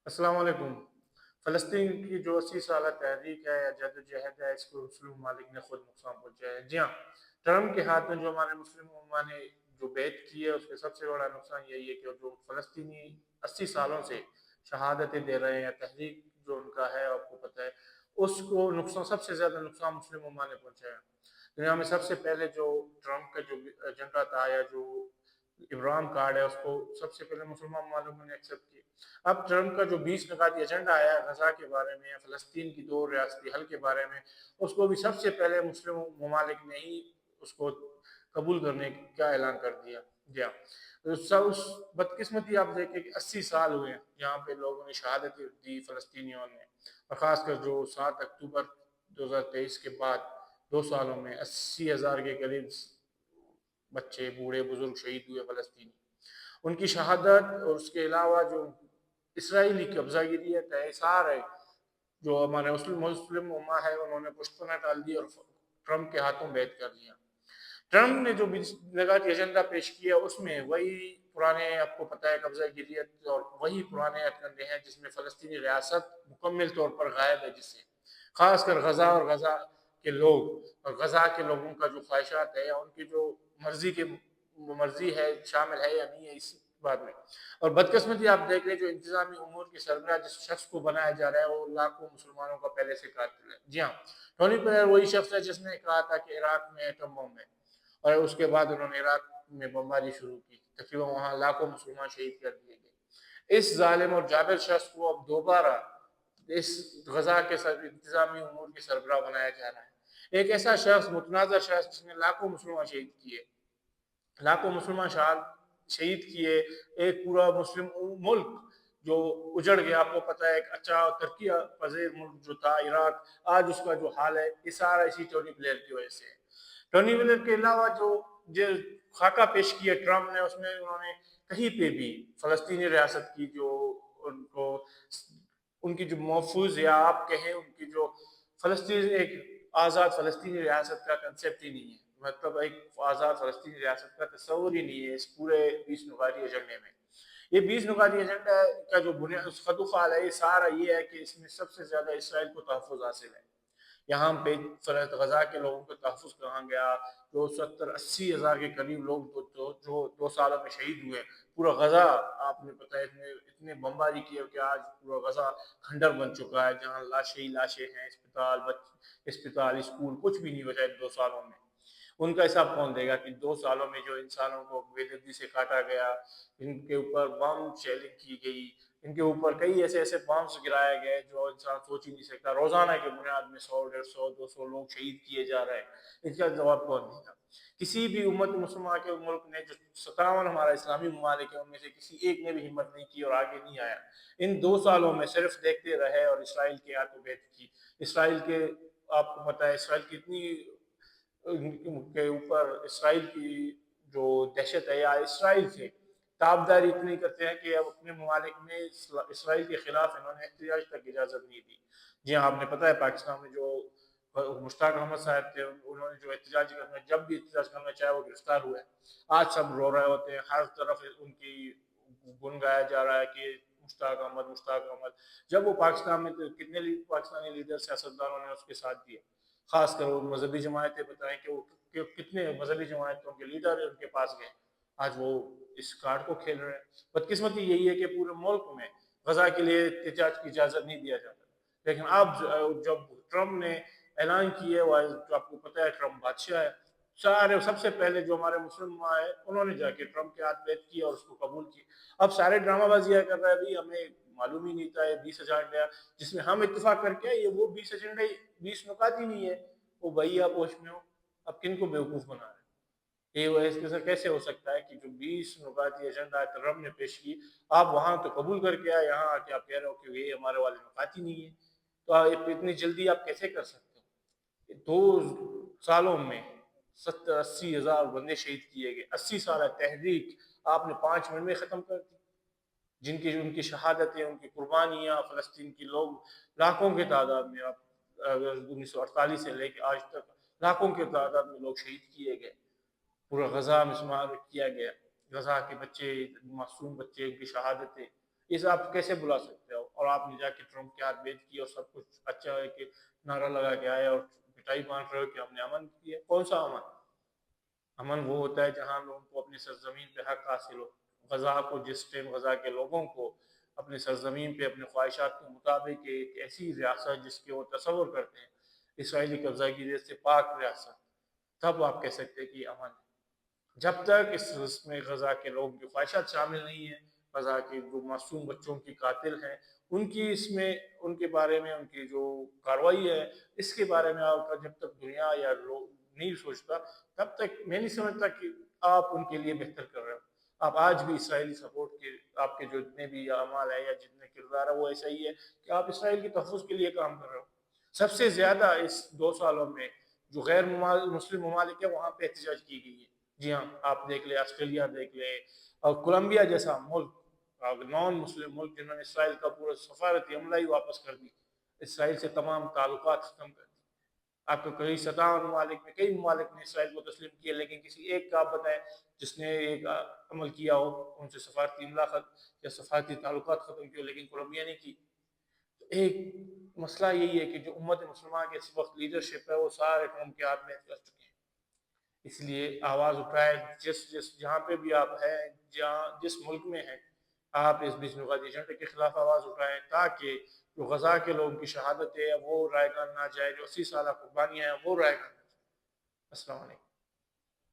السلام علیکم۔ فلسطین کی جو 80 سالہ تحریک ہے یا جدوجہد ہے، اس کو مسلم ممالک نے خود نقصان پہنچایا ہے۔ جی ہاں، ٹرمپ کے ہاتھ میں جو ہمارے مسلم امہ نے جو بیعت کی ہے، اس کا سب سے بڑا نقصان یہی ہے کہ جو فلسطینی 80 سالوں سے شہادتیں دے رہے ہیں، یا تحریک جو ان کا ہے آپ کو پتہ ہے، اس کو نقصان، سب سے زیادہ نقصان مسلم امہ نے پہنچایا۔ دنیا میں سب سے پہلے جو ٹرمپ کا جو ایجنڈا تھا، یا جو ابراہم کارڈ ہے، اس کو سب سے پہلے مسلمان ممالک نے ایکسیپٹ کیا۔ اب ٹرمپ کا جو 20 نکاتی ایجنڈا آیا ہے غزہ کے بارے میں، یا فلسطین کی 2 ریاستی حل کے بارے میں، اس کو بھی سب سے پہلے مسلم ممالک نے ہی اس کو قبول کرنے کا اعلان کر دیا۔ جی ہاں، اس بدقسمتی آپ دیکھیں کہ 80 سال ہوئے ہیں جہاں پہ لوگوں نے شہادت دی فلسطینیوں نے، اور خاص کر جو 7 اکتوبر 2023 کے بعد 2 سالوں میں 80,000 کے قریب بچے، بوڑھے، بزرگ شہید ہوئے فلسطینی۔ ان کی شہادت اور اس کے علاوہ جو اسرائیلی قبضہ گیری ہے، تحصار ہے، جو ہمارے مسلم امہ ہے، انہوں نے پشتنا ڈال دی اور ٹرمپ کے ہاتھوں بیعت کر لیا۔ ٹرمپ نے جو لگاتی ایجنڈا پیش کیا، اس میں وہی پرانے، آپ کو پتہ ہے، قبضہ گیریت اور وہی پرانے ہتھکنڈے ہیں جس میں فلسطینی ریاست مکمل طور پر غائب ہے، جس سے خاص کر غزہ اور غزہ کے لوگ اور غزہ کے لوگوں کا جو خواہشات ہے، یا ان کی جو مرضی ہے، شامل ہے یا نہیں ہے اس بات میں۔ اور بدقسمتی آپ دیکھ رہے جو انتظامی امور کے سربراہ جس شخص کو بنایا جا رہا ہے، وہ لاکھوں مسلمانوں کا پہلے سے قاتل ہے۔ جی ہاں، ٹونی بلیر وہی شخص ہے جس نے کہا تھا کہ عراق میں ایٹم بم ہے، اور اس کے بعد انہوں نے عراق میں بمباری شروع کی، تقریباً وہاں لاکھوں مسلمان شہید کر دیے گئے۔ اس ظالم اور جابر شخص کو اب دوبارہ اس غزہ کے انتظامی امور کے سربراہ بنایا جا رہا ہے۔ ایک ایسا شخص، متنازع شخص، جس نے لاکھوں مسلمان شہید کیے، لاکھوں مسلمان شہید کیے، ایک پورا مسلم ملک جو اجڑ گیا، آپ کو پتہ ہے، ایک اچھا ترقی پذیر ملک جو تھا عراق، آج اس کا جو حال ہے، یہ سارا اسی ٹونی بلیر کی وجہ سے ہے۔ ٹونی بلیر کے علاوہ جو خاکہ پیش کیا ٹرمپ نے، اس میں انہوں نے کہیں پہ بھی فلسطینی ریاست کی جو ان کو ان کی جو محفوظ، یا آپ کہیں ان کی جو فلسطین، ایک آزاد فلسطینی ریاست کا کنسیپٹ ہی نہیں ہے، مطلب ایک آزاد فلسطینی ریاست کا تصور ہی نہیں ہے اس پورے 20 نکاتی ایجنڈے میں۔ یہ 20 نکاتی ایجنڈا کا جو بنیاد خط و فعال ہے، یہ سارا یہ ہے کہ اس میں سب سے زیادہ اسرائیل کو تحفظ حاصل ہے۔ یہاں پہ غزہ کے لوگوں کو تحفظ کہاں گیا، جو 70-80 ہزار کے قریب لوگ جو 2 سالوں میں شہید ہوئے، پورا غزہ آپ نے پتہ ہے اتنے بمباری کیے کہ آج پورا غزہ کھنڈر بن چکا ہے، جہاں لاشیں ہی لاشیں ہیں، اسپتال، اسکول، کچھ بھی نہیں بچا 2 سالوں میں۔ ان کا حساب کون دے گا کہ 2 سالوں میں جو انسانوں کو بے دردی سے کاٹا گیا، ان کے اوپر بم شیلنگ کی گئی، ان کے اوپر کئی ایسے بامس گرائے گئے جو انسان سوچ ہی نہیں سکتا، روزانہ کے بنیاد میں 100، 150، 200 لوگ شہید کیے جا رہے ہیں۔ اس کا جواب کون دے گا؟ کسی بھی امت مسلمہ کے ملک نے، جو 57 ہمارا اسلامی ممالک ہے، ان میں سے کسی ایک نے بھی ہمت نہیں کی اور آگے نہیں آیا۔ ان 2 سالوں میں صرف دیکھتے رہے اور اسرائیل کے ہاتھوں بیعت کی۔ اسرائیل کے، آپ کو پتہ ہے، اسرائیل کتنی کے اوپر اسرائیل کی جو دہشت ہے، یا اسرائیل سے تابداری اتنی کرتے ہیں کہ اب اپنے ممالک میں اسرائیل کے خلاف انہوں نے احتجاج تک اجازت نہیں دی۔ جی ہاں، آپ نے پتہ ہے پاکستان میں جو مشتاق احمد صاحب تھے، انہوں نے جو احتجاج کرنا، جب بھی احتجاج کرنا چاہے، وہ گرفتار ہوئے۔ آج سب رو رہے ہوتے ہیں، ہر طرف ان کی گن گایا جا رہا ہے کہ مشتاق احمد، مشتاق احمد، جب وہ پاکستان میں کتنے پاکستانی لیڈر، سیاستدانوں نے اس کے ساتھ دیا، خاص کر وہ مذہبی جماعتیں بتائیں کہ وہ کتنے مذہبی جماعتوں کے لیڈر ان کے پاس گئے، آج وہ اس کارڈ کو کھیل رہے ہیں۔ بدقسمتی یہی ہے کہ پورے ملک میں غزہ کے لیے احتجاج کی اجازت نہیں دیا جاتا، لیکن اب جب ٹرمپ نے اعلان کیے، وہ جو آپ کو پتہ ہے ٹرمپ بادشاہ ہے، سب سے پہلے جو ہمارے مسلم ہیں، انہوں نے جا کے ٹرمپ کے ہاتھ بیعت کی اور اس کو قبول کی۔ اب سارے ڈرامہ بازیاں کر رہے ہیں، بھی ہمیں معلوم ہی نہیں تھا یہ 20 ایجنڈا جس میں ہم اتفاق کر کے، یہ وہ 20 ایجنڈے 20 نکات ہی نہیں ہے، وہ بھیا پوش میں ہو۔ اب کن کو بیوقوف بنا رہے ہیں؟ یہ اس سے کیسے ہو سکتا ہے کہ جو 20 نکاتی ایجنڈا ٹرمپ نے پیش کی، آپ وہاں تو قبول کر کے آئے، یہاں آ کے آپ کہہ رہے ہو کہ یہ ہمارے والے نکات ہی نہیں ہے، تو اتنی جلدی آپ کیسے کر سکتے ہو؟ 2 سالوں میں 70-80 ہزار بندے شہید کیے گئے، 80 سالہ تحریک آپ نے 5 منٹ میں ختم کر دی، ان کی شہادتیں، ان کی قربانیاں، فلسطین کی لوگ لاکھوں کے تعداد میں، آپ 1948 سے لے کے آج تک لاکھوں کے تعداد میں لوگ شہید کیے گئے، پورا غزہ مسمار کیا گیا، غزہ کے بچے، معصوم بچے، ان کی شہادتیں، یہ آپ کیسے بلا سکتے ہو؟ اور آپ نے جا کے ٹرمپ کے ہاتھ بیچ کیا اور سب کچھ اچھا ہے کہ نعرہ لگا کے آئے اور مٹائی بانٹ رہے ہو کہ ہم نے امن کیا. کون سا امن؟ امن وہ ہوتا ہے جہاں لوگوں کو اپنی سرزمین پہ حق حاصل ہو. غزہ کو جس ٹائم غزہ کے لوگوں کو اپنی سرزمین پہ اپنے خواہشات کے مطابق ایک ایسی ریاست جس کے وہ تصور کرتے ہیں اسرائیلی قبضہ گیری سے پاک ریاست، تب آپ کہہ سکتے ہیں کہ امن ہے. جب تک اس میں غزہ کے لوگوں کی خواہشات شامل نہیں ہیں، غزہ کے جو معصوم بچوں کی قاتل ہیں ان کی اس میں ان کے بارے میں ان کی جو کارروائی ہے اس کے بارے میں آپ کا جب تک دنیا یا لوگ نہیں سوچتا تب تک میں نہیں سمجھتا کہ آپ ان کے لیے بہتر کر رہے ہو. آپ آج بھی اسرائیلی سپورٹ کے آپ کے جو جتنے بھی اعمال ہے یا جتنے کردار ہے وہ ایسا ہی ہے کہ آپ اسرائیل کے تحفظ کے لیے کام کر رہے ہو. سب سے زیادہ اس 2 سالوں میں جو غیر مسلم ممالک ہے وہاں پہ احتجاج کی گئی ہے. جی ہاں، آپ دیکھ لیں آسٹریلیا دیکھ لیں اور کولمبیا جیسا ملک نان مسلم ملک جنہوں نے اسرائیل کا پورا سفارتی عملہ ہی واپس کر دی، اسرائیل سے تمام تعلقات ختم کر دی. آپ کو کئی 57 ممالک میں کئی ممالک نے اسرائیل کو تسلیم کیا لیکن کسی ایک کا آپ بتائیں جس نے ایک عمل کیا ہو ان سے سفارتی عملہ ختم یا سفارتی تعلقات ختم کیے، لیکن کولمبیا نے کی. ایک مسئلہ یہی ہے کہ جو امت مسلمہ کے اس وقت لیڈرشپ ہے وہ سارے ٹرمپ کے ہاتھ میں کر چکے ہیں. اس لیے آواز اٹھائے جس جہاں پہ بھی آپ ہیں، جس ملک میں ہیں، آپ اس بیچ نقاتی ایجنڈے کے خلاف آواز اٹھائیں تاکہ جو غزہ کے لوگوں کی شہادت ہے وہ رائے گاہ نہ جائے، جو 80 سالہ قربانیاں ہیں وہ رائے گاہ نہ جائے. السلام علیکم.